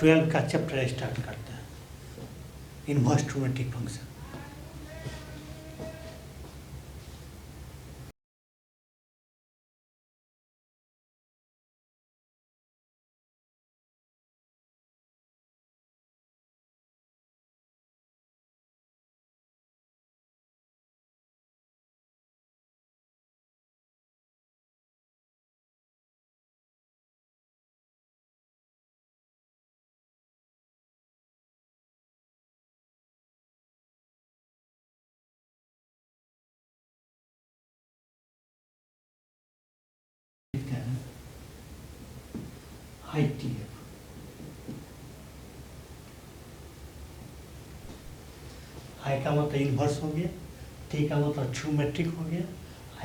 12 का chapter start करते हैं, इनवर्स ट्रिग्नोमेट्रिक फंक्शन। ITF आई का मतलब इन्वर्स हो गया, टी का मतलब ट्रिग्नोमेट्रिक हो गया,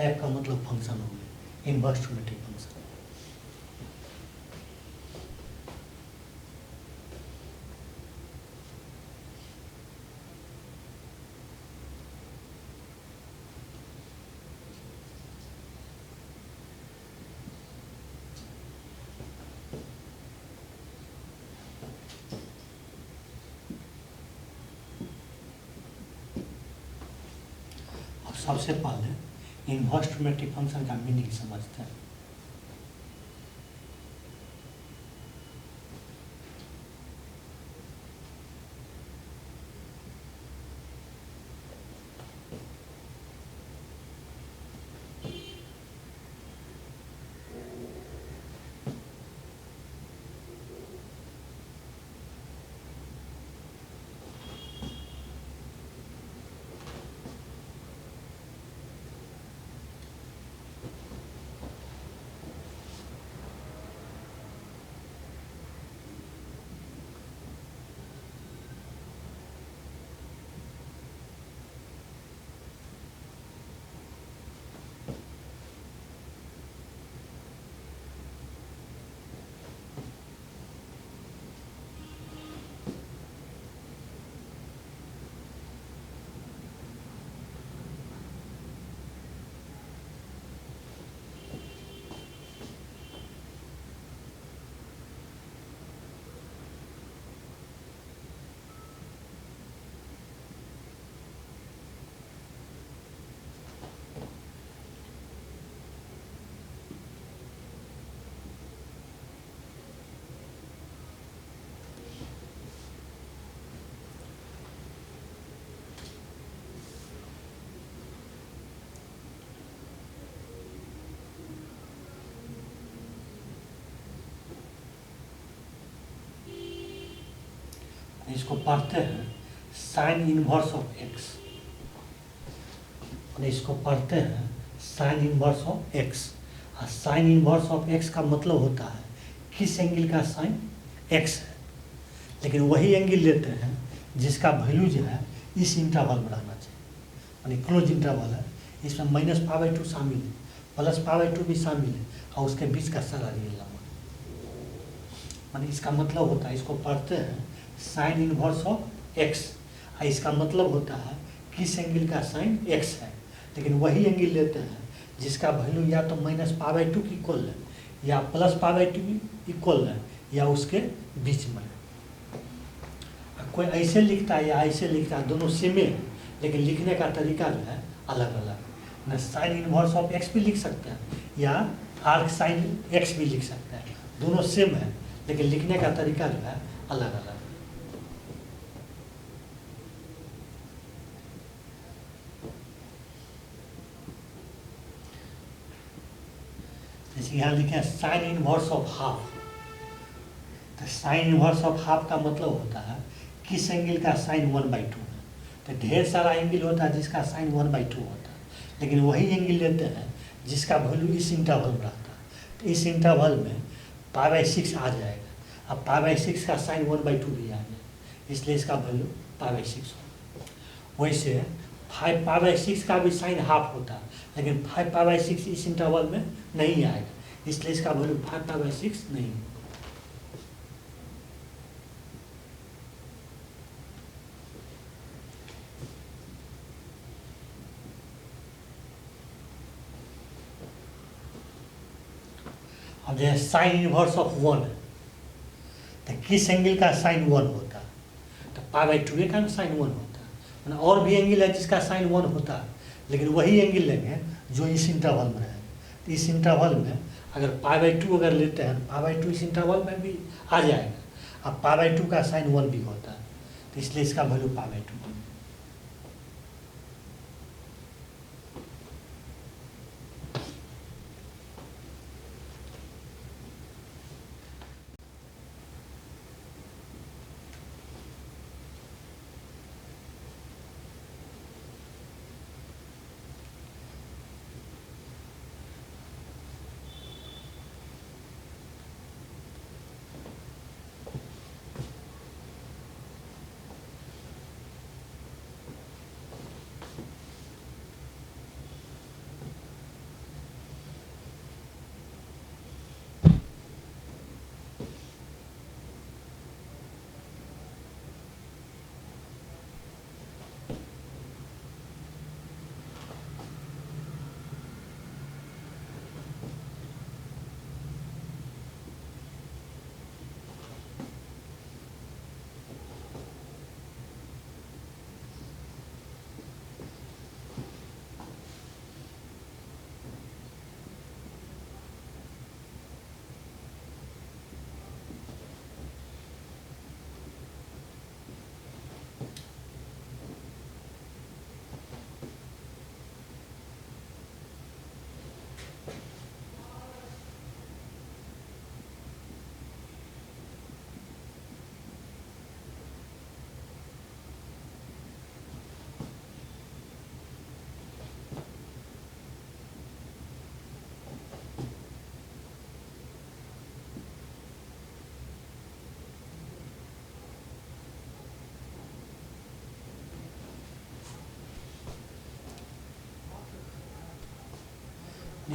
एफ का मतलब फंक्शन हो गया, इन्वर्स ट्रिग्नोमेट्रिक फंक्शन। अब सबसे पहले इन्वर्स ट्रिग्नोमेट्रिक फंक्शन का मीनिंग समझते हैं। इसको पढ़ते हैं साइन इनवर्स ऑफ एक्स, और इसको पढ़ते हैं साइन इनवर्स ऑफ एक्स। और साइन इनवर्स ऑफ एक्स का मतलब होता है किस एंगल का साइन एक्स है, लेकिन वही एंगल लेते हैं जिसका वैल्यू जो है इस इंटरवल में रहना चाहिए, यानी क्लोज इंटरवल है, इसमें -π/2 शामिल है, +π/2 भी शामिल है, और उसके बीच का सारा रियल नंबर, यानी इसका मतलब होता है, इसको पढ़ते हैं साइन इनवर्स ऑफ एक्स। इसका मतलब होता है किस एंगल का साइन एक्स है, लेकिन वही एंगल लेते हैं जिसका वैल्यू या तो -π/2 की इक्वल है, या +π/2 इक्वल है, या उसके बीच में है। कोई ऐसे लिखता है या ऐसे लिखता है, दोनों सेम है, लेकिन लिखने का तरीका जो है अलग अलग। न साइन इनवर्स ऑफ एक्स भी लिख सकते हैं, या आर्क साइन एक्स भी लिख सकते हैं, दोनों सेम है, लेकिन लिखने का तरीका जो है अलग अलग। जैसे यहाँ लिखे हैं साइन इनवर्स ऑफ हाफ, तो साइन इनवर्स ऑफ हाफ का मतलब होता है किस एंगल का साइन 1/2 है। तो ढेर सारा एंगल होता है जिसका साइन 1/2 होता है, लेकिन वही एंगल लेते हैं जिसका वैल्यू इस इंटरवल में रहता है। तो इस इंटरवल में π/6 आ जाएगा, अब π/6 का साइन 1/2 भी आ जाएगा, इसलिए इसका वैल्यू π/6 होगा। वैसे 5π/6 का भी साइन हाफ होता है, लेकिन 5π/6 इस इंटरवल में नहीं आएगा, इसलिए इसका वैल्यू 5π/6 नहीं। अब जैसे साइन इनवर्स ऑफ 1 है, तो किस एंगल का साइन 1 होता, तो पाई बाई 2 का साइन 1 होता। मतलब और भी एंगल है जिसका साइन 1 होता, लेकिन वही एंगल लेंगे जो इस इंटरवल में है। तो इस इंटरवल में अगर पाई बाई 2 अगर लेते हैं तो पाई बाई 2 इस इंटरवल में भी आ जाएगा। अब पाई बाई 2 का साइन 1 भी होता है, तो इसलिए इसका वैल्यू पाई बाई 2।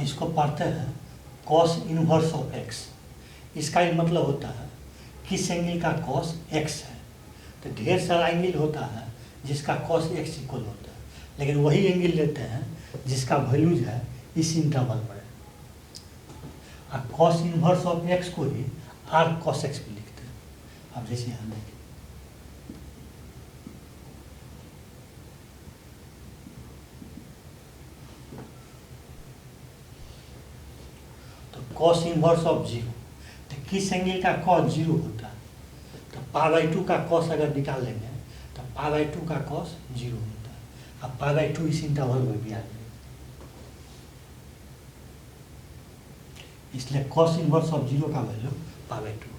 इसको पढ़ते हैं कॉस इनवर्स ऑफ एक्स। इसका ही मतलब होता है किस एंगल का कॉस एक्स है। तो ढेर सारा एंगल होता है जिसका कॉस एक्स इक्वल होता है, लेकिन वही एंगल लेते हैं जिसका वैल्यू जो है इस इंटरवल में। और कॉस इनवर्स ऑफ एक्स को ही आर कॉस एक्स भी लिखते हैं। अब जैसे यहाँ देखिए, कॉस इनवर्स ऑफ 0, तो किस एंगल का कॉस 0 होता है, तो पाई बाई 2 का कॉस अगर निकाल लेंगे तो पाई बाई 2 का कॉस 0 होता है। अब पाई बाई 2 इस इंटरवल में भी आ जाएगा, इसलिए कॉस इनवर्स ऑफ 0 का वैल्यू पाई बाई 2।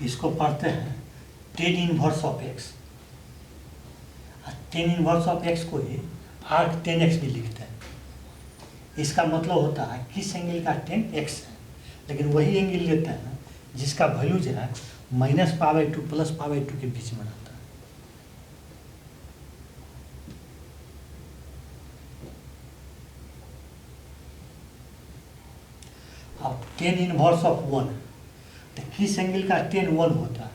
इसको पढ़ते हैं tan inverse of x. Tan inverse of x को ही आर्क 10x भी लिखते हैं। इसका मतलब होता है किस एंगल का 10x है, लेकिन वही एंगल लेते हैं जिसका वैल्यू जो है minus pi by 2 plus pi by 2 के बीच में रहता है। अब टेन इनवर्स ऑफ 1, तो किस एंगल का 10 1 होता है,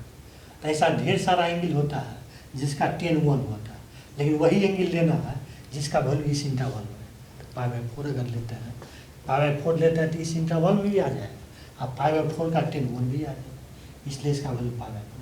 तो ऐसा ढेर सारा एंगल होता है जिसका 10 1 होता है, लेकिन वही एंगल लेना है जिसका वैल्यू इस इंटरवल में है। तो पाई बाई 4 अगर लेते हैं, पाई बाई 4 लेते हैं तो इस इंटरवल में भी आ जाएगा। अब पाई बाई 4 का 10 1 भी आ जाएगा, इसलिए इसका वैल्यू पाई बाई 4।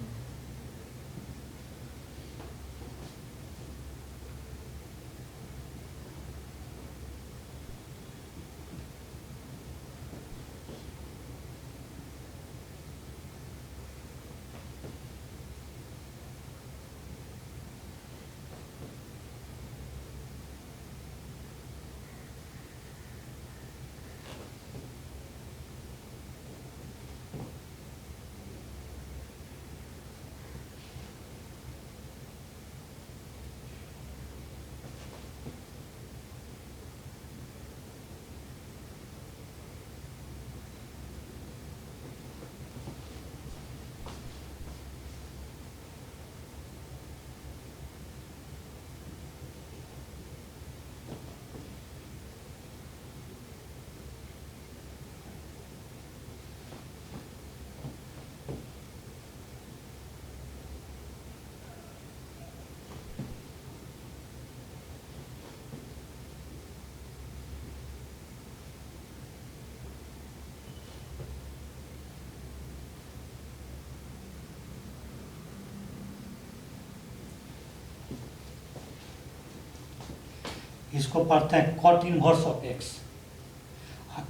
इसको पढ़ते हैं cot inverse of x.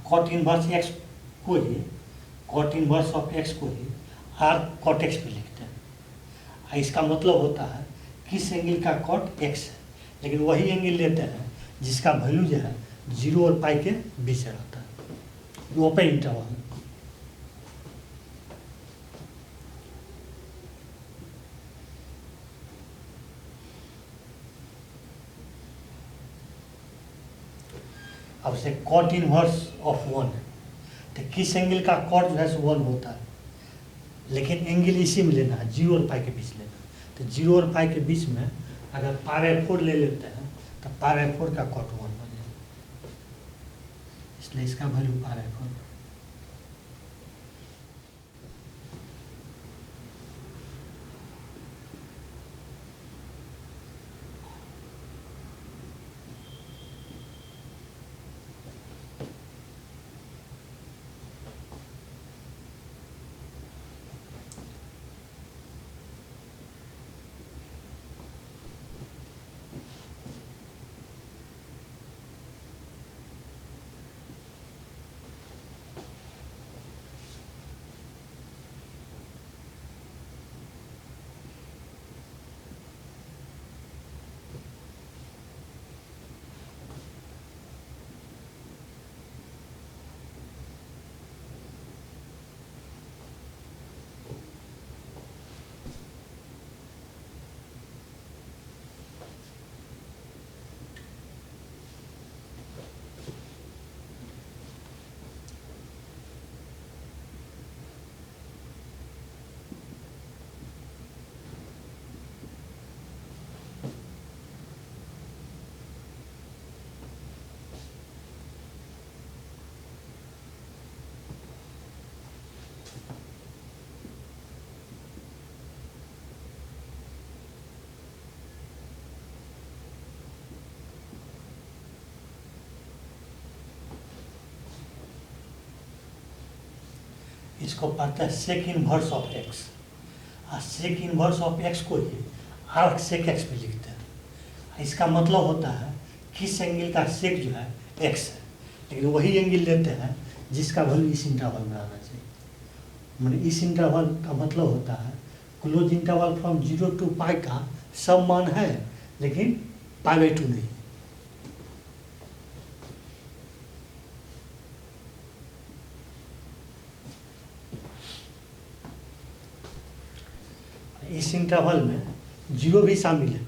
Cot inverse x को ही कॉट इनवर्स ऑफ एक्स को ही आर कॉट एक्स पे लिखते हैं। इसका मतलब होता है किस एंगल का कॉट एक्स है, लेकिन वही एंगल लेते हैं जिसका वैल्यू जो है 0 और पाई के बीच रहता है, वो ओपन इंटरवल। अब से कॉट इनवर्स ऑफ 1 है, तो किस एंगल का कॉट जो है 1 होता है, लेकिन एंगल इसी में लेना है, 0 और पाई के बीच लेना है। तो 0 और पाई के बीच में अगर π/4 ले लेते हैं तो π/4 का कॉट 1 हो जाएगा, इसलिए इसका वैल्यू π/4। इसको पढ़ते हैं सेक इनवर्स ऑफ एक्स। और सेक इनवर्स ऑफ एक्स को ही आर्क सेक एक्स पे लिखते हैं। इसका मतलब होता है किस एंगल का सेक जो है एक्स है, लेकिन वही एंगल लेते हैं जिसका वैल्यू इस इंटरवल में आना चाहिए। मैंने इस इंटरवल का मतलब होता है क्लोज इंटरवल फ्रॉम 0 to पाई का सब मान है, लेकिन π/2 नहीं। इस इंटरवल में 0 भी शामिल है,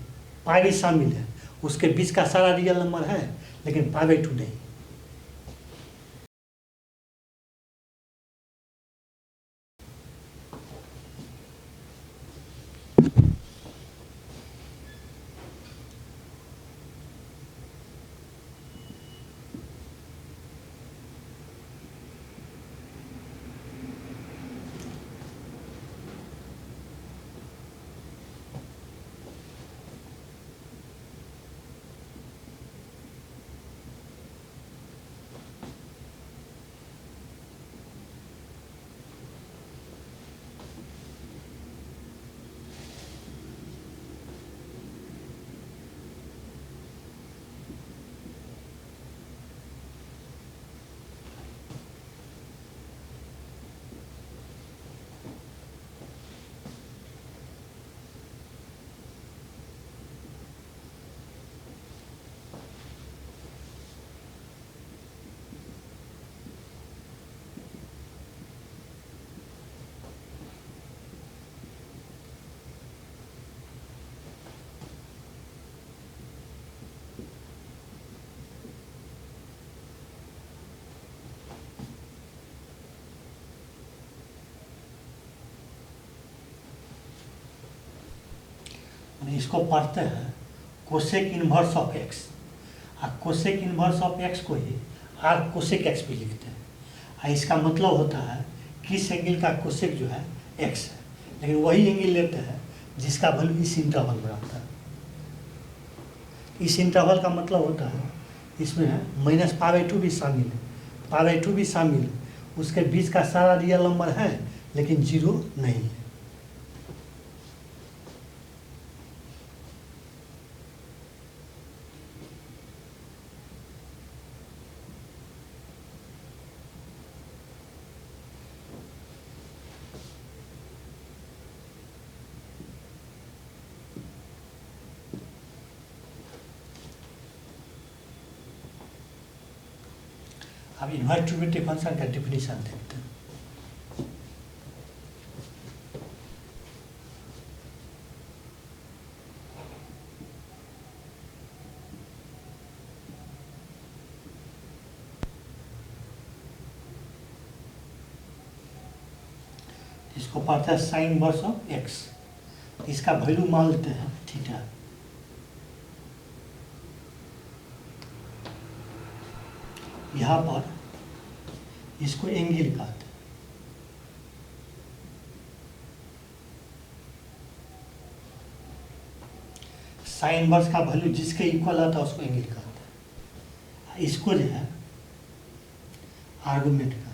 पाई भी शामिल है, उसके बीच का सारा रियल नंबर है, लेकिन π/2 नहीं। इसको पढ़ते हैं कोसेक इनवर्स ऑफ एक्स। और कोसेक इनवर्स ऑफ एक्स को ही आर कोसेक एक्स भी लिखते हैं। और इसका मतलब होता है किस एंगल का कोसेक जो है एक्स है, लेकिन वही एंगल लेते हैं जिसका वैल्यू इस इंटरवल में आता है। इस इंटरवल का मतलब होता है इसमें है -π/2 भी शामिल है, π/2 भी शामिल है, उसके बीच का सारा रियल नंबर है, लेकिन 0 नहीं है। अब इन्वर्स ट्रिब्यूटरी फंक्शन का डिफिनीशन देखते हैं। इसको पढ़ते हैं साइन इनवर्स ऑफ एक्स। इसका वैल्यू मान लेते हैं थीटा। यहाँ पर इसको एंगल कहते हैं। साइन इनवर्स का वैल्यू जिसके इक्वल आता है उसको एंगल कहते हैं। इसको जो है आर्गुमेंट कहते हैं।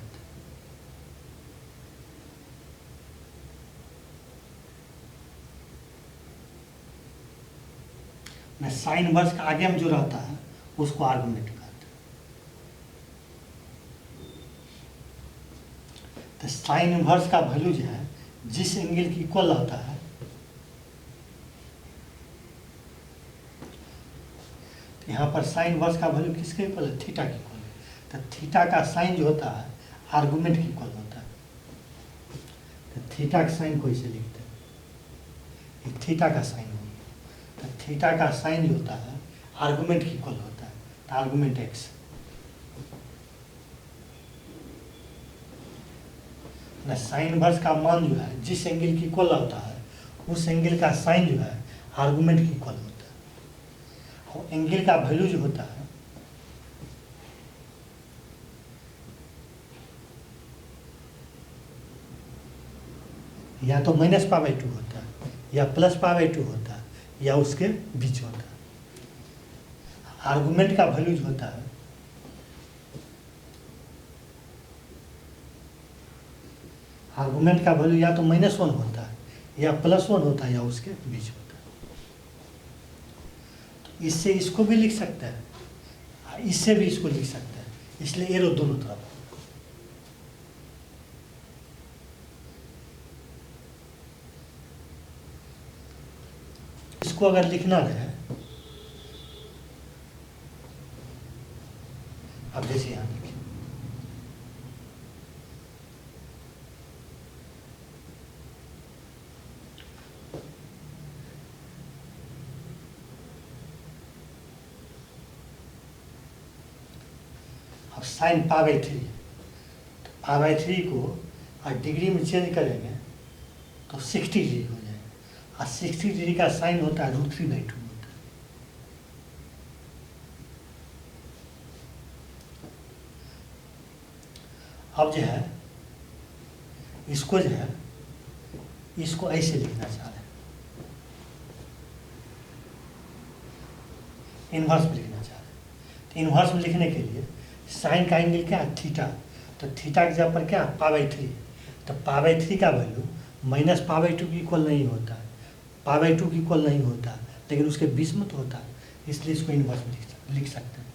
साइन इनवर्स का आगे में जो रहता है उसको आर्गुमेंट कहते हैं। तो साइन इनवर्स का वैल्यू जो है जिस एंगल की इक्वल रहता है, तो यहाँ पर साइन इनवर्स का वैल्यू किसके इक्वल है? थीटा के इक्वल है। तो थीटा का साइन जो होता है आर्गुमेंट के इक्वल होता है। तो थीटा का साइन को इसे लिखते हैं, ये थीटा का साइन होगा। तो थीटा का साइन जो होता है आर्गुमेंट के इक्वल होता है, तो आर्गुमेंट एक्स। ना साइन इनवर्स का मान जो है जिस एंगल की इक्वल होता है उस एंगल का साइन जो है आर्गुमेंट की इक्वल होता है। और एंगल का वैल्यू जो होता है या तो माइनस π/2 होता है या प्लस π/2 होता है या उसके बीच होता है। आर्गुमेंट का वैल्यू जो होता है आर्गुमेंट का वैल्यू या तो -1 होता है या +1 होता है या उसके बीच होता है। तो इससे इसको भी लिख सकते हैं, इससे भी इसको लिख सकते हैं, इसलिए एरो दोनों तरफ। इसको अगर लिखना रहे, अब जैसे यहाँ लिखें, अब साइन π/3, तो π/3 को और डिग्री में चेंज करेंगे तो 60 डिग्री हो जाएगा। और 60 डिग्री का साइन होता है √3/2 होता है। अब जो है इसको जो है इसको ऐसे लिखना चाह रहे हैं, इन्वर्स में लिखना चाह रहे हैं। तो इन्वर्स में लिखने के लिए साइन का एंगल क्या है? थीटा। तो थीटा की जगह पर क्या π/3, तो π/3 का वैल्यू -π/2 की इक्वल नहीं होता है, π/2 की इक्वल नहीं होता है, लेकिन उसके बीच में तो होता है, इसलिए इसको इन्वर्स में लिख सकते हैं।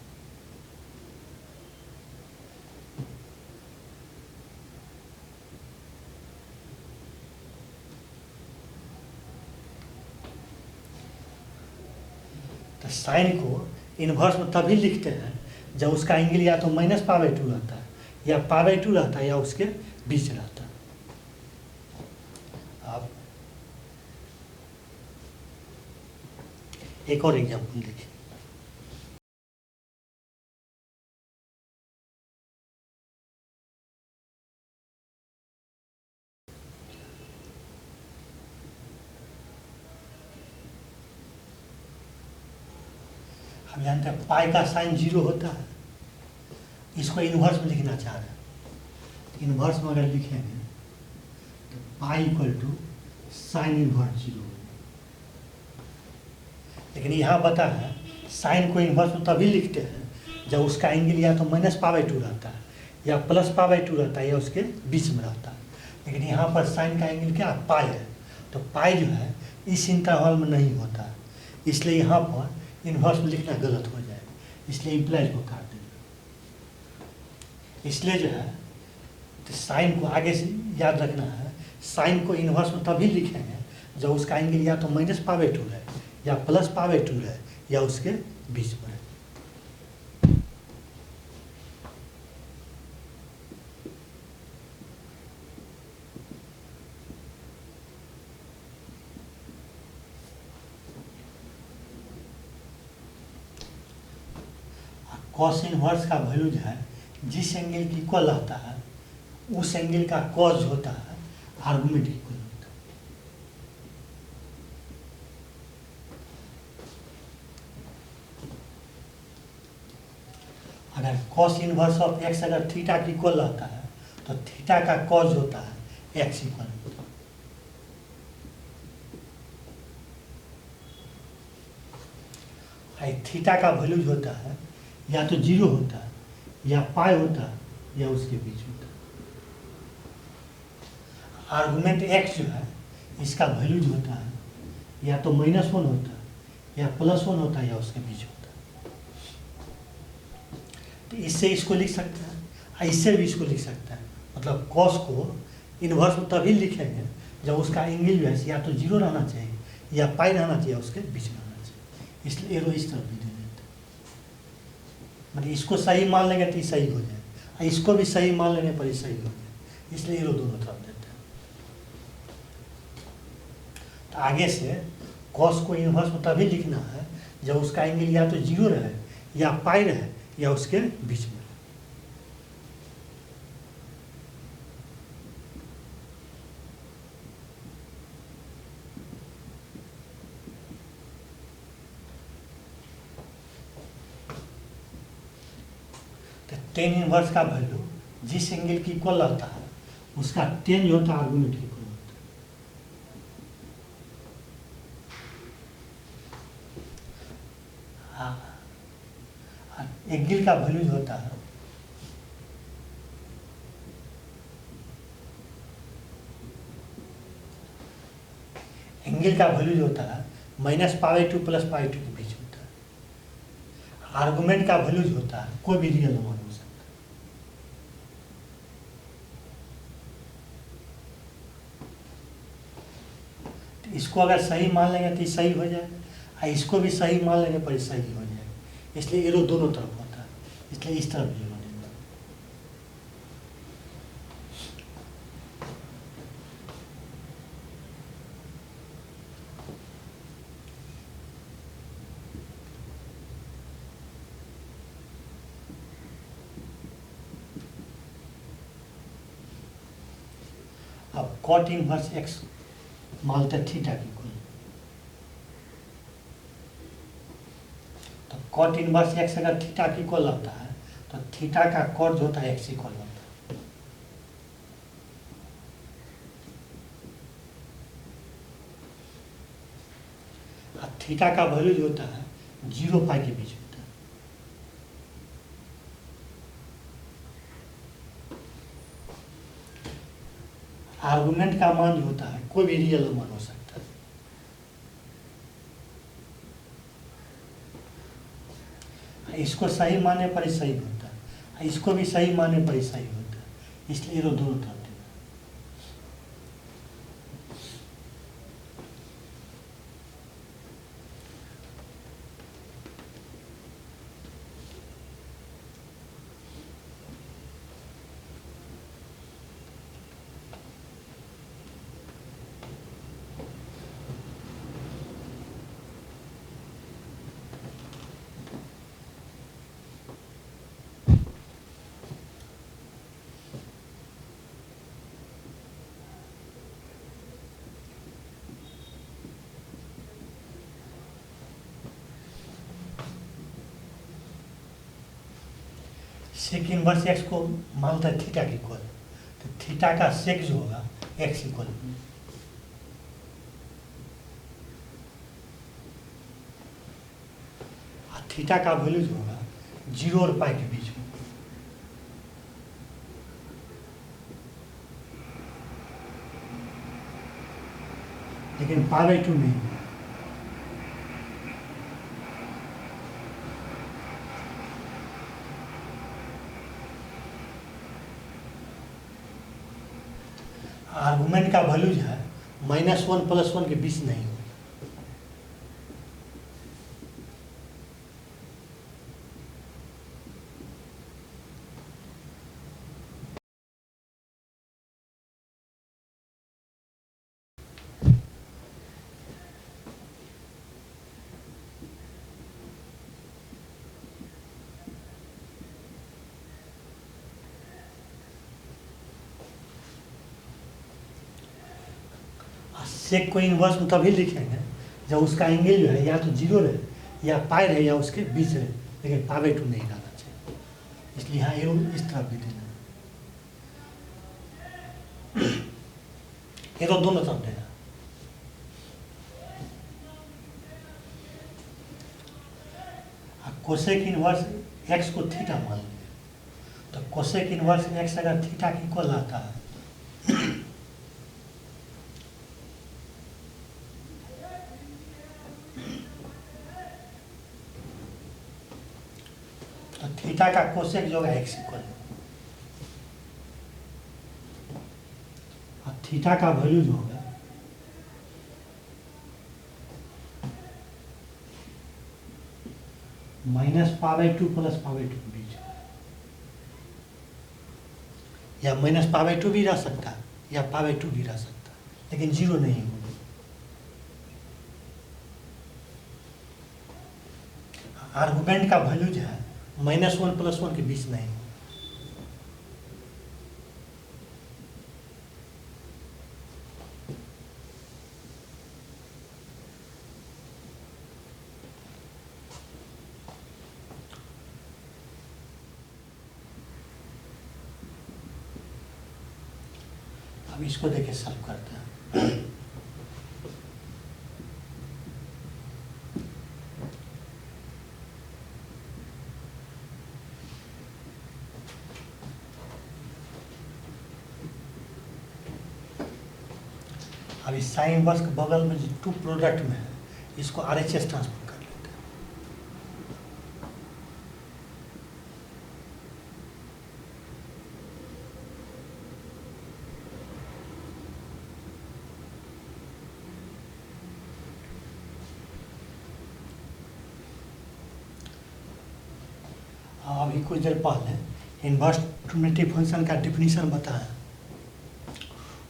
तो साइन को इन्वर्स में तभी लिखते हैं जब उसका एंगल या तो -π/2 रहता है या π/2 रहता है या उसके बीच रहता है। अब एक और एग्जाम्पल देखिए। हम जानते हैं पाई का साइन 0 होता है, इसको इन्वर्स में लिखना चाह रहे हैं। इन्वर्स में अगर लिखेंगे तो पाई = साइन इन्वर्स 0। लेकिन यहाँ बता है साइन को इन्वर्स में तभी लिखते हैं जब उसका एंगल या तो -π/2 रहता है या +π/2 रहता है या उसके बीच में रहता है। लेकिन यहाँ पर साइन का एंगल क्या पाई है, तो पाई जो है इस इंटरवल में नहीं होता है, इसलिए यहाँ पर इन्वर्स में लिखना गलत हो जाएगा, इसलिए इम्प्लाइज को काट देंगे। इसलिए जो है तो साइन को आगे से याद रखना है, साइन को इन्वर्स में तभी लिखेंगे जब उसका एंगल या तो -π/2 है या +π/2 है या उसके बीच में है। कॉस इनवर्स का वैल्यू जो है जिस एंगल की इक्वल रहता है उस एंगल का कॉस होता है आर्गुमेंट इक्वल होता है। अगर कॉस इनवर्स ऑफ एक्स अगर थीटा की इक्वल रहता है तो थीटा का कॉस होता है एक्स इक्वल होता है। थीटा का वैल्यू होता है या तो जीरो होता है या पाई होता है या उसके बीच होता है। आर्गुमेंट एक्स जो है इसका वैल्यू जो होता है या तो -1 होता है या +1 होता है या उसके बीच होता है। तो इससे इसको लिख सकते हैं, इससे भी इसको लिख सकते हैं। मतलब कॉस को इन्वर्स में तभी लिखेंगे जब उसका एंगल जो है या तो जीरो रहना चाहिए या पाई रहना चाहिए, उसके बीच में रहना चाहिए। इसलिए एरो इस तरफ भी दे देते हैं। मतलब इसको सही मान लेंगे तो ये सही हो जाए, इसको भी सही मान लेने पर ही सही हो जाए, इसलिए एरो दोनों तरफ देते हैं। तो आगे से कॉस को इन्वर्स में तभी लिखना है जब उसका एंगल या तो जीरो रहे या पाई रहे या उसके बीच में। तो टेन इनवर्स का वैल्यू जिस एंगल की इक्वल रहता है उसका टेन जो होता है आर्गुमेंट की इक्वल होता है। एंगल का वैल्यू जो होता है एंगल का वैल्यू जो होता है -π/2 +π/2 के बीच होता है। आर्गुमेंट का वैल्यू जो होता है कोई भी रियल नंबर हो सकता है। तो इसको अगर सही मान लेंगे तो सही हो जाएगा, इसको भी सही मान लेंगे पर सही हो जाएगा। इसलिए एरो दोनों तरफ होता है, इसलिए इस तरफ भी होने। अब कॉट इनवर्स एक्स मानते हैं थीटा की इक्वल, तो कॉट इनवर्स एक्स अगर थीटा की इक्वल रहता है तो थीटा का कॉट जो होता है एक्स इक्वल होता है। थीटा का वैल्यू जो होता है 0 पाई के बीच होता है। आर्गुमेंट का मान जो होता है कोई भी रियल नंबर हो सकता है। इसको सही मानने पर ही सही होता है, इसको भी सही मानने पर ही सही होता है, इसलिए एरो दोनों तरफ। सेक इनवर्स एक्स को मानता है थीटा की इक्वल, तो थीटा का सेक जो होगा एक्स इक्वल। थीटा का वैल्यू जो होगा 0 और पाई के बीच में। लेकिन π/2 नहीं। आर्गुमेंट का वैल्यू जो है -1 +1 के बीच नहीं हो। सेक को इन्वर्स में तभी लिखेंगे जब उसका एंगल जो है या तो जीरो रहे या पाई रहे या उसके बीच रहे, लेकिन पाई टू नहीं रहना चाहिए, इसलिए यहाँ एरो इस तरफ भी देना है, एरो दोनों तरफ देना। कोसेक इनवर्स एक्स को थीटा मान लीजिए, तो कोसेक इनवर्स एक्स अगर थीटा की इक्वल आता है तो थीटा का कोसेक जो है एक्स इक्वल, और थीटा का वैल्यू जो होगा माइनस π/2 प्लस π/2 के बीच, या माइनस π/2 भी रह सकता है या π/2 भी रह सकता है, लेकिन जीरो नहीं होगा। आर्गुमेंट का वैल्यू जो है -1 + 1 के बीच नहीं होगा। अब इसको देखिए सॉल्व करते हैं। अब इस साइन इनवर्स के बगल में जो टू प्रोडक्ट में है इसको RHS ट्रांसफर कर लेते हैं। अभी कुछ देर पहले इनवर्स ट्रिमेटिव फंक्शन का डिफिनीशन बताया,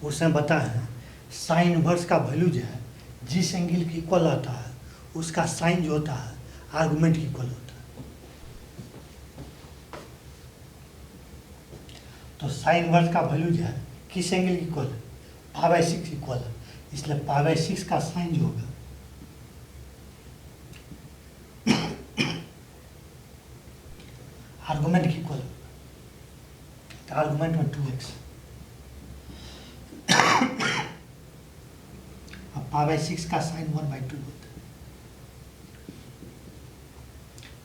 उसमें बताया साइन इनवर्स का वैल्यू जो है जिस एंगल की इक्वल आता है उसका साइन जो होता है आर्गुमेंट की इक्वल होता है। तो साइन इनवर्स का वैल्यू जो है किस एंगल की इक्वल है, π/6 इक्वल है, इसलिए π/6 का साइन जो होगा आर्गुमेंट की इक्वल होगा, तो आर्गुमेंट में 2x, अब π/6 का साइन 1/2 होता है।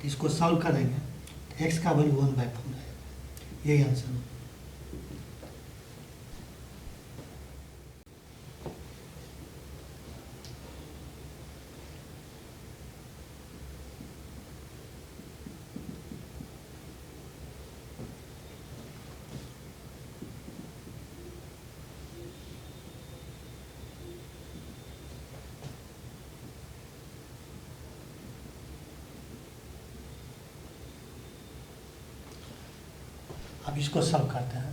तो इसको सॉल्व करेंगे तो x का वैल्यू 1/4 आएगा, यही आंसर है। अब इसको सॉल्व करते हैं।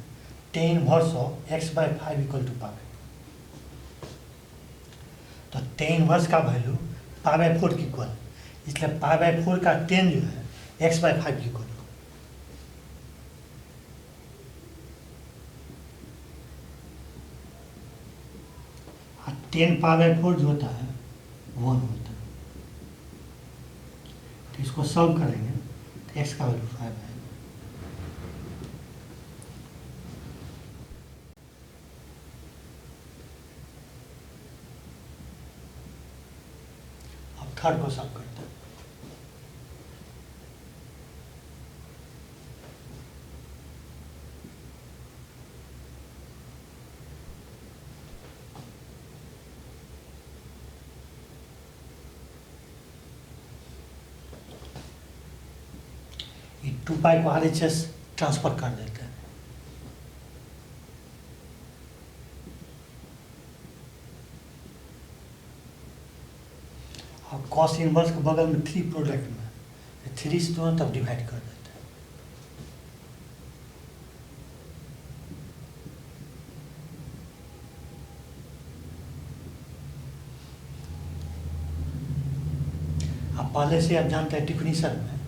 tan inverse of x/5 equal to π/4, तो tan इनवर्स का वैल्यू π/4 की इक्वल, इसलिए π/4 का tan जो है x/5 की इक्वल। tan π/4 जो होता है 1 होता है, तो इसको सॉल्व करेंगे तो x का वैल्यू 5 आएगा। थर्ड को सॉल्व करते हैं। ये 2π को RHS ट्रांसफर कर देते हैं। और कॉस इनवर्स के बगल में 3 प्रोडक्ट में 3 से दोनों तरफ डिवाइड कर देते हैं। अब पहले से आप जानते हैं डिफिनीशन में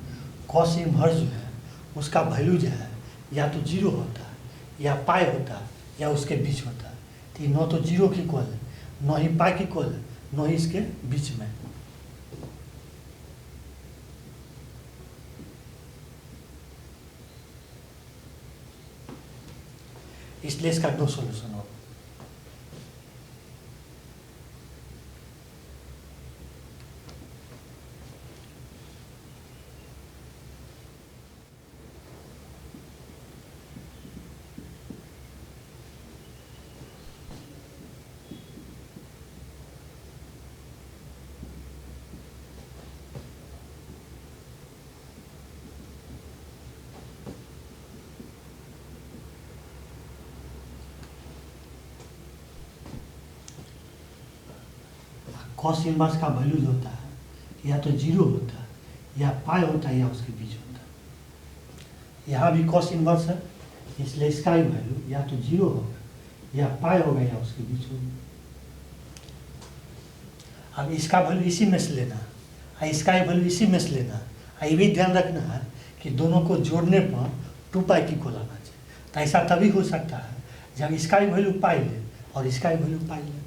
कॉस इनवर्स जो है उसका वैल्यू जो है या तो 0 होता है या पाई होता है या उसके बीच होता है। तो ये न तो 0 की इक्वल है न ही पाई की इक्वल है, न ही इसके बीच में। इसलिए इसका दो सॉल्यूशन होगा। कॉस इनवर्स का वैल्यू जो होता है या तो जीरो होता है, या पाई होता है, या उसके बीच होता है। यहाँ भी कॉस इनवर्स है, इसलिए इसका भी वैल्यू या तो जीरो होगा, या पाई होगा, या उसके बीच होगा। अब इसका वैल्यू इसी में से लेना है, इसका वैल्यू इसी में से लेना है। ये भी ध्यान रखना है कि दोनों को जोड़ने पर 2 पाई की को लाना चाहिए। तो ऐसा तभी हो सकता है जब इसका भी वैल्यू पाई ले और इसका भी वैल्यू पाई ले।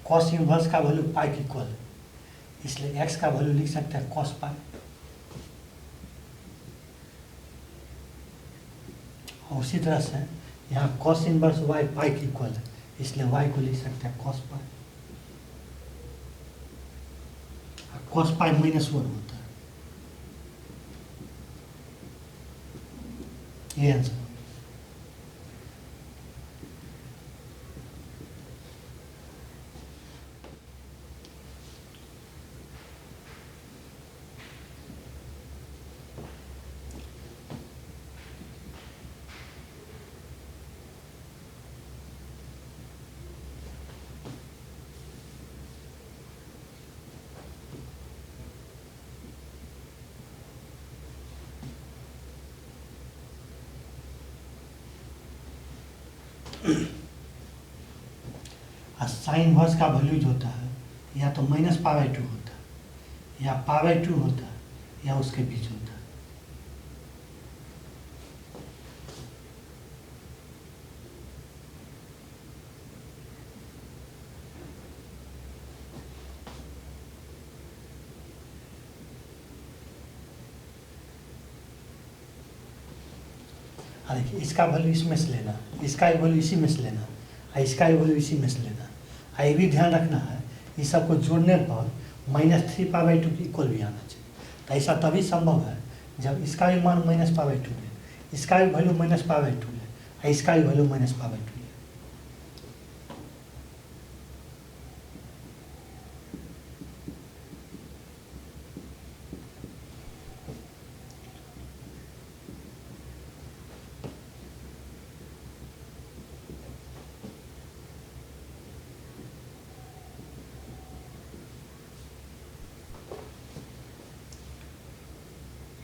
कॉस इनवर्स का वैल्यू पाई की इक्वल है, इसलिए एक्स का वैल्यू लिख सकते हैं कॉस पाई, और उसी तरह से यहाँ कॉस इनवर्स वाई पाई की इक्वल है, इसलिए वाई को लिख सकते हैं कॉस पाई। कॉस पाई -1 होता है, ये आंसर। साइन इनवर्स का वैल्यू जो होता है या तो -π/2 होता है, या π/2 होता है, या उसके बीच होता है। देखिए इसका वैल्यू इसमें से लेना, इसका वैल्यू इसी में से लेना, और इसका वैल्यू इसी में से लेना। ये भी ध्यान रखना है ये सबको जोड़ने पर -3π/2 की इक्वल भी आना चाहिए। तो ऐसा तभी संभव है जब इसका भी मान -π/2 है, इसका भी वैल्यू -π/2 है, और इसका भी वैल्यू -π/2 है।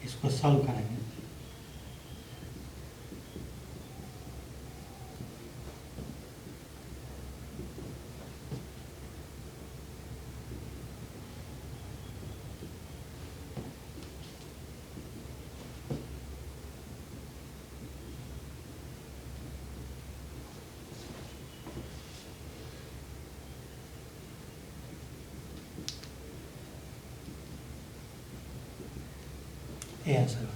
इसको सॉल्व करेंगे। ये आंसर।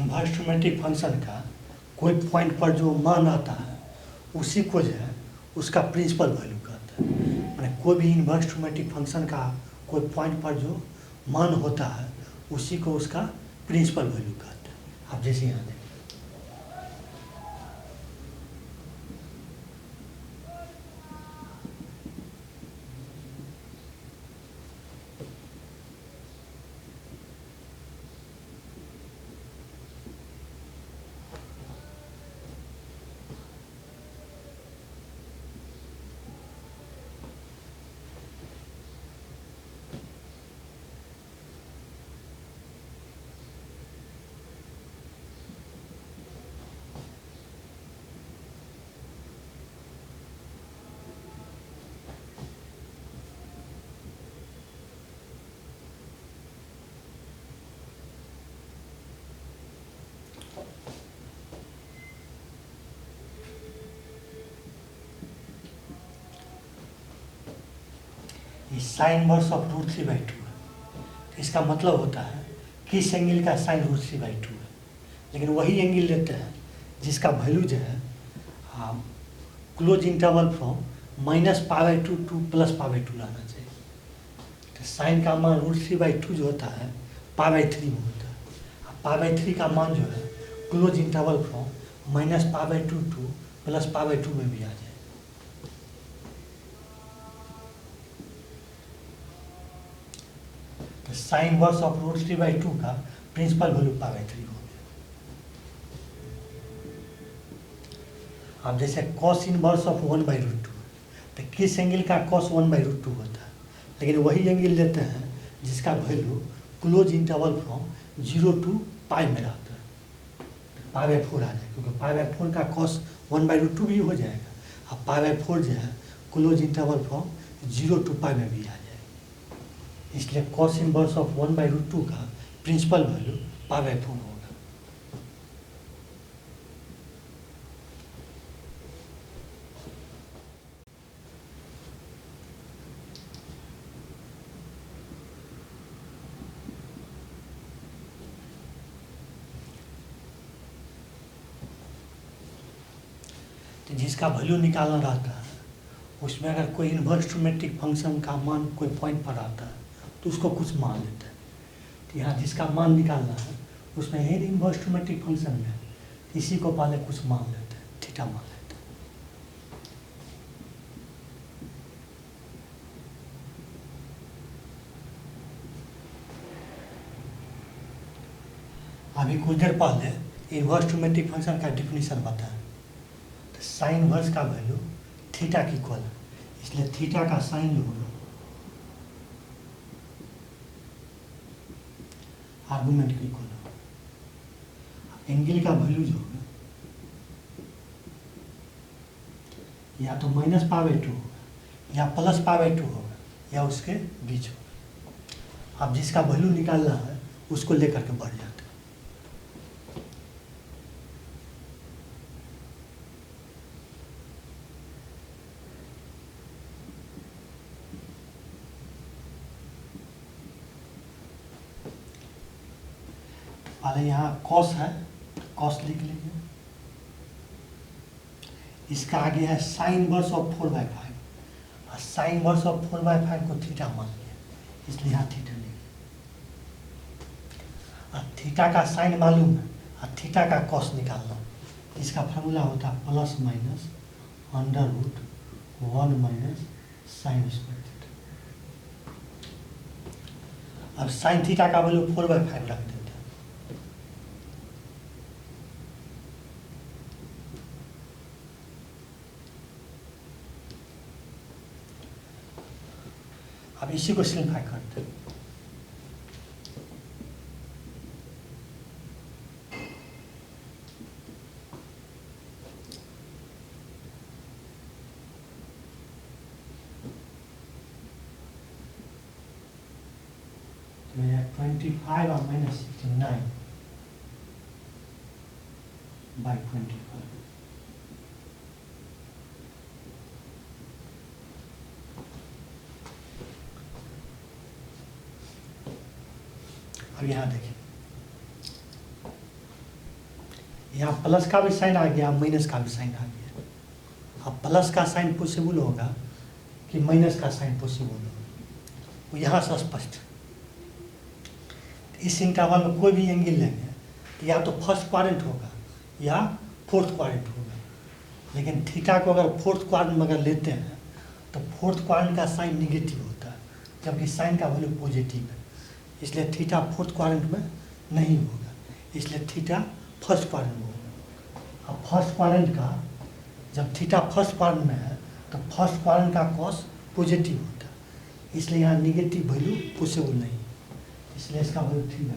इन्वर्स ट्रिग्नोमेट्रिक फंक्शन का कोई पॉइंट पर जो मान आता है उसी को जो है उसका प्रिंसिपल वैल्यू कहते हैं। मैंने कोई भी इन्वर्स ट्रिग्नोमेट्रिक फंक्शन का कोई पॉइंट पर जो मान होता है उसी को उसका प्रिंसिपल वैल्यू कहते हैं। आप जैसे यहाँ देखें, ये साइन इन्वर्स ऑफ √3/2 है। इसका मतलब होता है कि इस एंगल का साइन √3/2 है, लेकिन वही एंगल लेते हैं जिसका वैल्यू जो है क्लोज इंटरवल फ्रॉम -π/2 टू +π/2 लाना चाहिए। तो साइन का मान √3/2 जो होता है π/3 में होता है। π/3 का मान जो है क्लोज इंटरवल फ्रॉम -π/2 टू +π/2 में भी आ जाए। तो साइन इन्वर्स ऑफ √3/2 का प्रिंसिपल वैल्यू π/3 हो गया। अब जैसे कॉस इन्वर्स ऑफ 1/√2, तो किस एंगल का कॉस 1/√2 होता है, लेकिन वही एंगल लेते हैं जिसका value close interval from 0 to π में रहता है। π/4 आ जाए, क्योंकि π/4 का कॉस 1/√2 भी हो जाएगा। अब π/4 जो है क्लोज इंटरवल फ्रॉम 0 टू π में भी आ जाए। इसलिए कॉस इन्वर्स ऑफ 1/√2 का प्रिंसिपल वैल्यू π/4 होगा। तो जिसका वैल्यू निकालना रहता है उसमें अगर कोई इन्वर्स ट्रिग्नोमेट्रिक फंक्शन का मान कोई पॉइंट पर आता है तो उसको कुछ मान लेते हैं। तो यहाँ जिसका मान निकालना है उसमें यही इन्वर्स ट्रिग्नोमेट्रिक फंक्शन में इसी को पहले कुछ मान लेते हैं, थीटा मान लेते हैं। अभी कुछ देर पहले इन्वर्स ट्रिग्नोमेट्रिक फंक्शन का डिफिनीशन बताया। तो साइन इन्वर्स का वैल्यू थीटा की इक्वल है, इसलिए थीटा का साइन जो होगा आर्गुमेंट के इक्वल होगा। एंगल का वैल्यू जो होगा या तो -π/2 होगा या +π/2 होगा या उसके बीच होगा। अब जिसका वैल्यू निकालना है उसको लेकर के बढ़ जाता है। पहले यहाँ कॉस है, कॉस लिख लीजिए। इसका आगे है साइन इन्वर्स ऑफ 4/5, और साइन इन्वर्स ऑफ 4/5 को थीटा मान लिया, इसलिए यहाँ थीटा लिखिए। और थीटा का साइन मालूम है और थीटा का कॉस निकालना, इसका फार्मूला होता है ±√1 - sin स्क्वायर थीटा। अब साइन थीटा का वैल्यू 4/5 रख देते हैं। अब इसी को सिंप्लीफाई करते हैं। तो यह 25 और -69/25। अब यहाँ देखिए यहाँ प्लस का भी साइन आ गया, माइनस का भी साइन आ गया। अब प्लस का साइन पॉसिबल होगा कि माइनस का साइन पॉसिबल होगा, वो यहाँ से स्पष्ट। इस इंटरवल में कोई भी एंगल लेंगे तो या तो फर्स्ट क्वाड्रेंट होगा या फोर्थ क्वाड्रेंट होगा, लेकिन थीटा को अगर फोर्थ क्वाड्रेंट में अगर लेते हैं तो फोर्थ क्वाड्रेंट का साइन निगेटिव होता है, जबकि साइन का वैल्यू पॉजिटिव है, इसलिए थीटा फोर्थ क्वाड्रेंट में नहीं होगा, इसलिए थीटा फर्स्ट क्वाड्रेंट में होगा। अब फर्स्ट क्वाड्रेंट का जब थीटा फर्स्ट क्वाड्रेंट में है तो फर्स्ट क्वाड्रेंट का कॉस पॉजिटिव होता है, इसलिए यहाँ निगेटिव वैल्यू पॉसिबल नहीं, इसलिए इसका वैल्यू 3/5।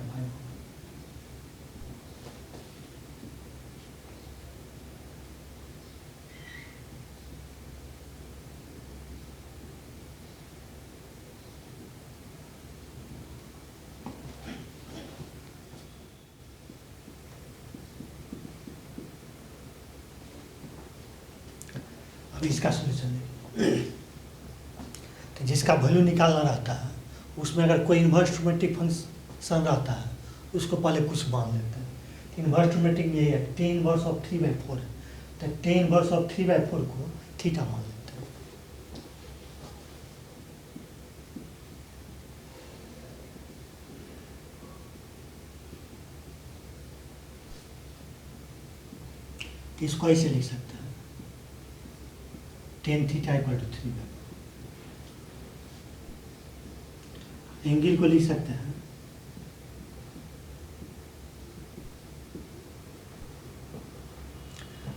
अब इसका सोल्यूशन देखिए, तो जिसका वैल्यू निकालना रहता है उसमें अगर कोई इन्वर्स ट्रिग्नोमेट्रिक फंक्शन रहता है उसको पहले कुछ मान लेते हैं। इन्वर्स ट्रिग्नोमेट्रिक में यही है, tan इनवर्स ऑफ 3/4 है, तो tan इनवर्स ऑफ 3/4 को थीटा मान लेते हैं। इसको ऐसे लिख सकते हैं, tan theta equal to 3/4। Angle को लिख सकते हैं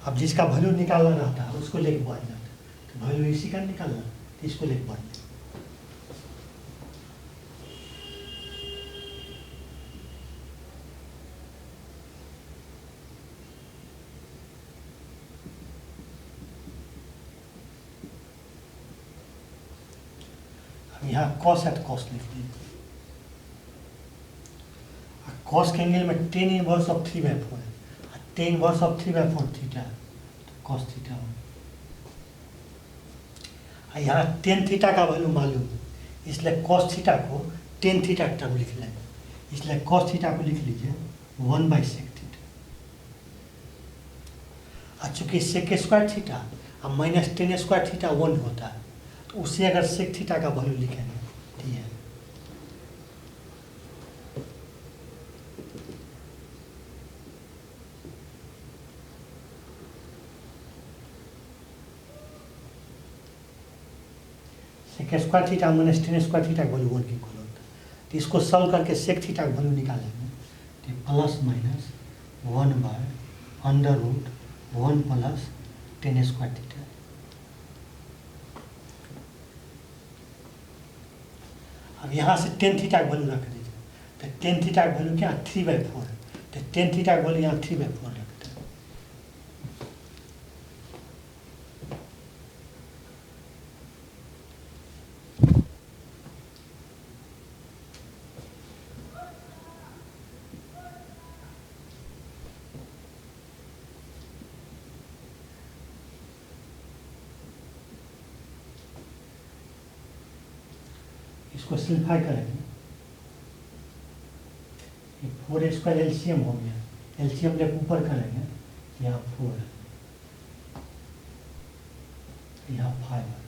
अब जिसका वैल्यू निकालना रहता है उसको लेके बढ़ जाता है, तो वैल्यू इसी का निकालना तो इसको लेके बढ़ जाता है। यहाँ कॉस है तो कॉस लिख लीजिए, कॉस के एंगल में tan इनवर्स ऑफ 3/4 है, tan इनवर्स ऑफ 3/4 थीटा है, तो कॉस थीटा हो। यहाँ tan थीटा का वैल्यू मालूम है, इसलिए कॉस थीटा को tan थीटा की टर्म लिख लेंगे, इसलिए कॉस थीटा को लिख लीजिए 1/sec थीटा। और चूँकि sec स्क्वायर थीटा और माइनस tan स्क्वायर थीटा 1 होता है, तो उसे अगर sec थीटा का वैल्यू लिखेंगे तो ये है। sec square theta minus tan square theta का वैल्यू 1 के इक्वल होता है, तो इसको सॉल्व करके sec थीटा का वैल्यू निकालेंगे तो plus minus 1/√1 plus tan square theta. अब यहाँ से tan थीटा का वैल्यू रख दीजिए, तो tan थीटा का वैल्यू क्या 3/4 है, तो tan थीटा का वैल्यू यहाँ 3/4 रखते हैं। इसको सिंप्लीफाई करेंगे, 4 स्क्वायर एलसीएम हो गया, एलसीएम जब ऊपर करेंगे यहाँ 4 है, यहाँ 5 है।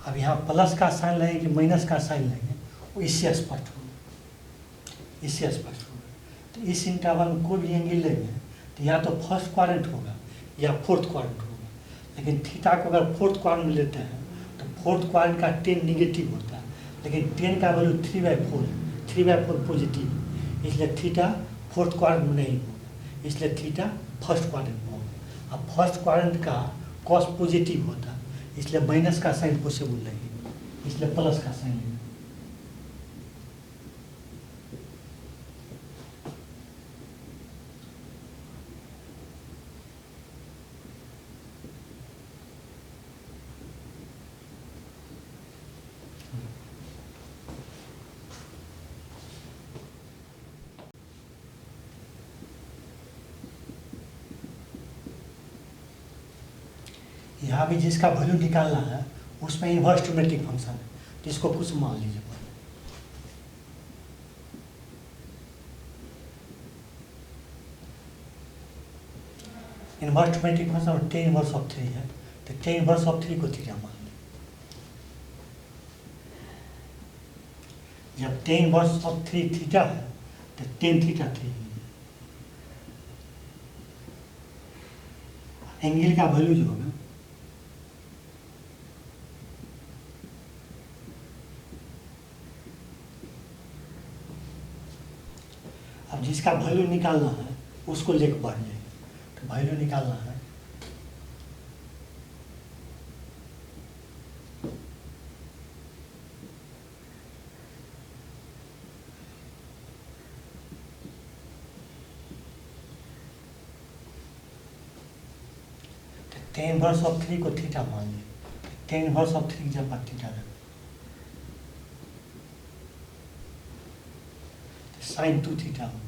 अब यहाँ प्लस का साइन लेंगे कि माइनस का साइन लेंगे वो इससे स्पष्ट होगा, इससे स्पष्ट होगा। तो इस इंटरवल में कोई भी एंगल लेंगे तो या तो फर्स्ट क्वाड्रेंट होगा या फोर्थ क्वाड्रेंट होगा, लेकिन थीटा को अगर फोर्थ क्वाड्रेंट में लेते हैं तो फोर्थ क्वाड्रेंट का tan निगेटिव होता है, लेकिन tan का वैल्यू 3/4 है, 3/4 पॉजिटिव, इसलिए थीटा फोर्थ क्वाड्रेंट में नहीं होगा, इसलिए थीटा फर्स्ट क्वाड्रेंट में होगा। अब फर्स्ट क्वाड्रेंट का कॉस पॉजिटिव होता है, इसलिए माइनस का साइन पॉसिबल नहीं, इसलिए प्लस का साइन लेंगे। यहाँ भी जिसका वैल्यू निकालना है उसमें इन्वर्स ट्रिग्नोमेट्रिक फंक्शन है, जिसको कुछ मान लीजिए। इनवर्स ट्रोमेटिक फंक्शन और टेन इनवर्स ऑफ 3 है, तो टेन इनवर्स ऑफ 3 को थीटा मान लें। जब टेन इनवर्स ऑफ 3 थीटा है तो टेन थीटा 3 है। एंगल का वैल्यू जो होगा अब जिसका वैल्यू निकालना है उसको लेकर बढ़ जाएंगे। तो वैल्यू निकालना है टेन इनवर्स ऑफ 3 को थीटा मान लें। टेन इनवर्स ऑफ 3 की जगह थीटा रख साइन 2 थीटा हो।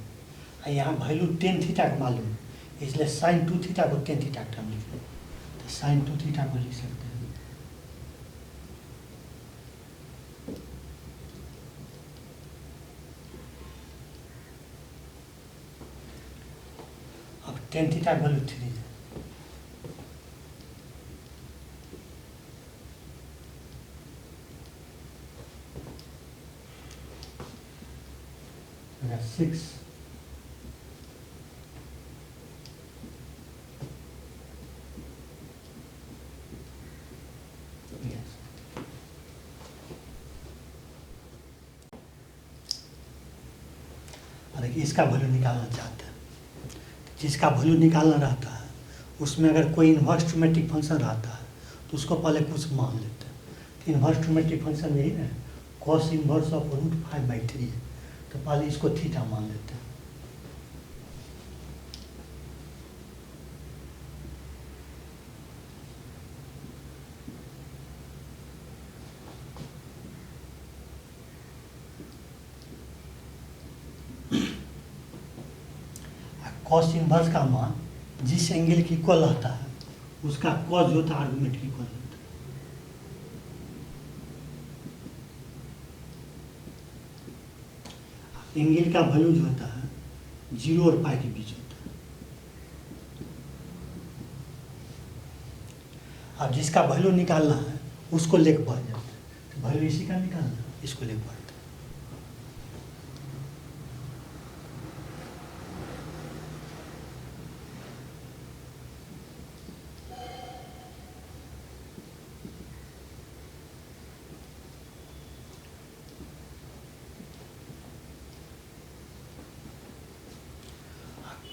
यहाँ वैल्यू टेन थीटा का मालूम है, इसलिए साइन 2 थीटा को टेन थीटा टर्म लिख लो। तो साइन 2 थीटा को लिख सकते हैं। अब टेन थीटा का वैल्यू 3 है। सिक्स देखिए इसका वैल्यू निकालना चाहते हैं। जिसका वैल्यू निकालना रहता है उसमें अगर कोई इन्वर्स ट्रोमेटिक फंक्शन रहता है तो उसको पहले कुछ मान लेते हैं। तो इन्वर्स ट्रोमेटिक फंक्शन यही है, कॉस इन्वर्स ऑफ √5/3 है, तो पहले इसको थीटा मान लेते हैं। कॉस इन्वर्स का मान जिस एंगल की इक्वल रहता है उसका कॉस जो होता है आर्गुमेंट की इक्वल होता है। एंगल का वैल्यू जो होता है 0 और पाई के बीच होता है। अब जिसका वैल्यू निकालना है उसको लेकर बढ़ जाता है। तो वैल्यू इसी का निकालना है, इसको लेकर बढ़ता है।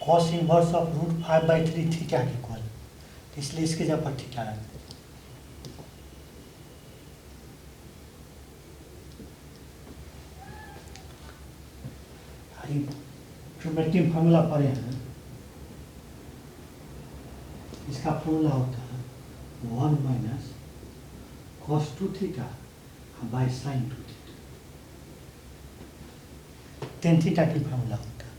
कॉस इन्वर्स ऑफ √5/3 थीटा के इक्वल, इसलिए इसके जगह पर थीटा रख दें। ट्रोमेटिक फार्मूला पढ़े हैं, इसका फॉर्मूला होता है 1 - cos 2 theta by sine 2 theta. Tan theta की फार्मूला होता है,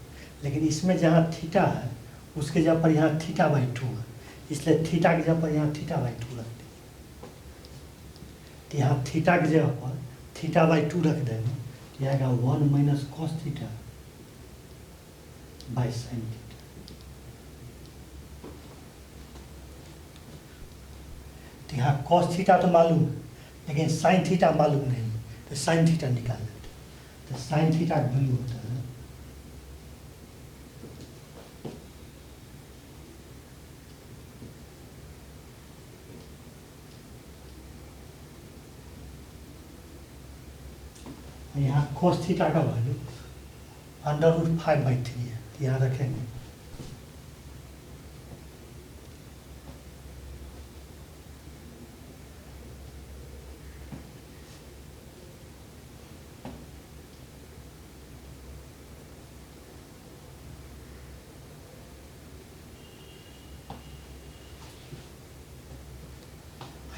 लेकिन इसमें जहाँ थीटा है उसके जगह पर यहाँ θ/2 है, इसलिए थीटा की जगह पर यहाँ θ/2 रख देंगे। तो यहाँ थीटा की जगह पर θ/2 रख देंगे तो यह आएगा 1 - cos theta by sine theta. तो यहाँ cos थीटा तो मालूम है लेकिन साइन थीटा मालूम नहीं, तो साइन थीटा निकाल लेते हैं। तो साइन थीटा का वैल्यू होता है यहाँ cos थीटा का वैल्यू √5/3 है, यहाँ रखेंगे।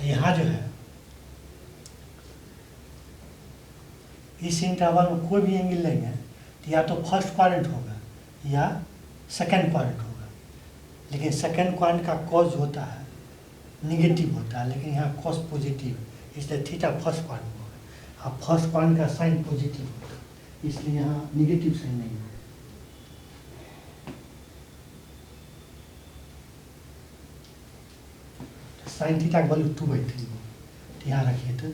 यहाँ जो है इस इंटरवल में कोई भी एंगल लेंगे तो या तो फर्स्ट क्वाड्रेंट होगा या सेकंड क्वाड्रेंट होगा, लेकिन सेकंड क्वाड्रेंट का कॉस होता है निगेटिव होता है, लेकिन यहाँ कॉस पॉजिटिव, इसलिए थीटा फर्स्ट क्वाड्रेंट होगा। अब फर्स्ट क्वाड्रेंट का साइन पॉजिटिव होता है, इसलिए यहाँ निगेटिव साइन नहीं होगा। साइन थीटा का वैल्यू 2/3 हो, तो यहाँ रखिए तो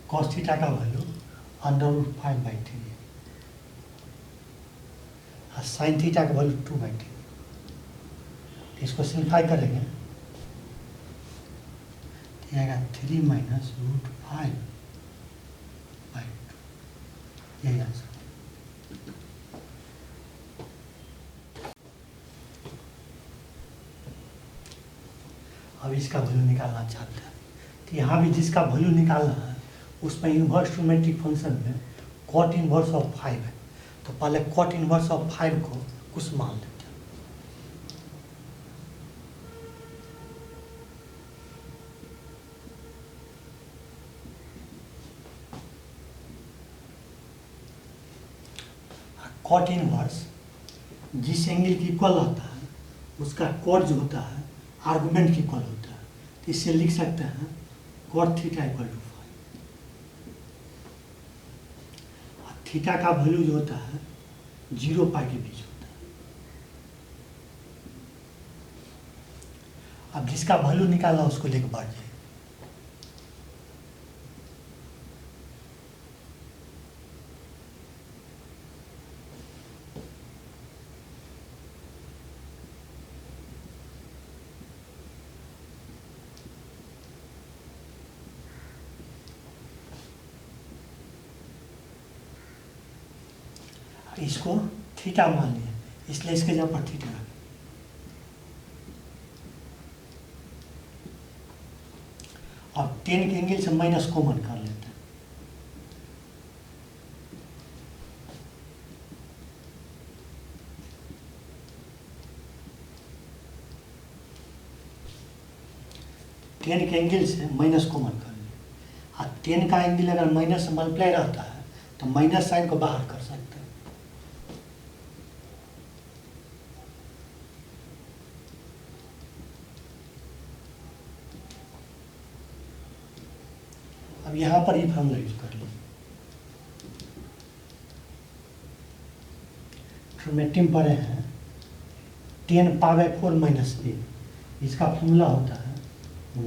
कॉस थीटा का वैल्यू √5/3 है और साइन थीटा का वैल्यू 2/3। इसको सिंप्लीफाई करेंगे तो आएगा 3 - √5/2, यही आंसर। अब इसका वैल्यू निकालना चाहते हैं तो यहाँ भी जिसका वैल्यू निकालना है उसमें इन्वर्स ट्रिग्नोमेट्रिक फंक्शन में कॉट इन्वर्स ऑफ 5 है, तो पहले कॉट इन्वर्स ऑफ 5 को कुछ मान लेते हैं। कॉट इन्वर्स जिस एंगल की इक्वल होता है उसका कॉट जो होता है आर्गुमेंट की इक्वल होता है, तो इससे लिख सकते हैं कॉट थीटा = 5। और थीटा का वैल्यू जो होता है 0 π के बीच होता है। अब जिसका वैल्यू निकाला उसको लेकर बढ़ जाए। इसको थीटा मान लिया, इसलिए इसके जगह पर थीटा रखें। अब 10 के एंगल से माइनस कॉमन कर लेते हैं। टेन के एंगल से माइनस कॉमन कर लिया, और 10 का एंगल अगर माइनस से मल्टीप्लाई रहता है तो माइनस साइन को बाहर कर सकते हैं। अब यहाँ पर ही फॉर्मूला यूज कर लीजिए। ट्रिग्नोमेट्री में पढ़े हैं 10π/4 - a, इसका फॉर्मूला होता है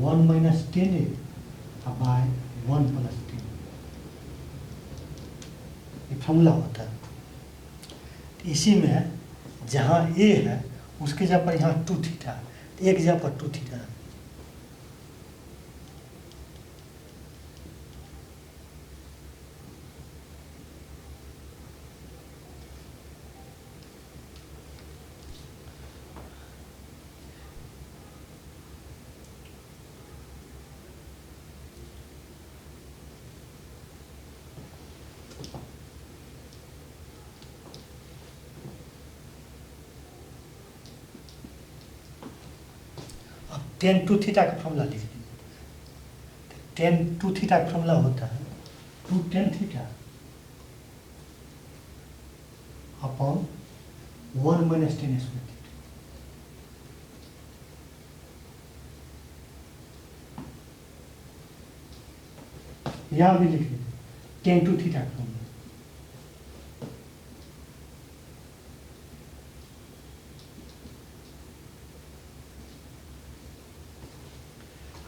1 - 10a/1 + 10, ये फॉर्मूला होता है। इसी में जहाँ a है उसके जगह पर यहाँ 2 थीटा, एक जगह पर 2 थीटा। tan 2 थीटा का फॉर्मूला लिख लीजिए। tan 2 थीटा का फॉर्मूला होता है 2 tan theta upon 1 - 10 square theta. यहाँ भी लिख लीजिए tan 2 थीटा का फॉर्मूला।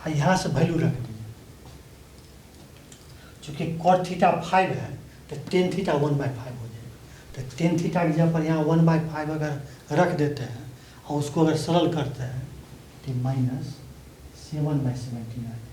यहाँ से वैल्यू रख दीजिए, चूँकि cot थीटा 5 है तो tan थीटा 1/5 हो जाएगा। तो tan थीटा की जगह पर यहाँ 1/5 अगर रख देते हैं और उसको अगर सरल करते हैं तो -7/79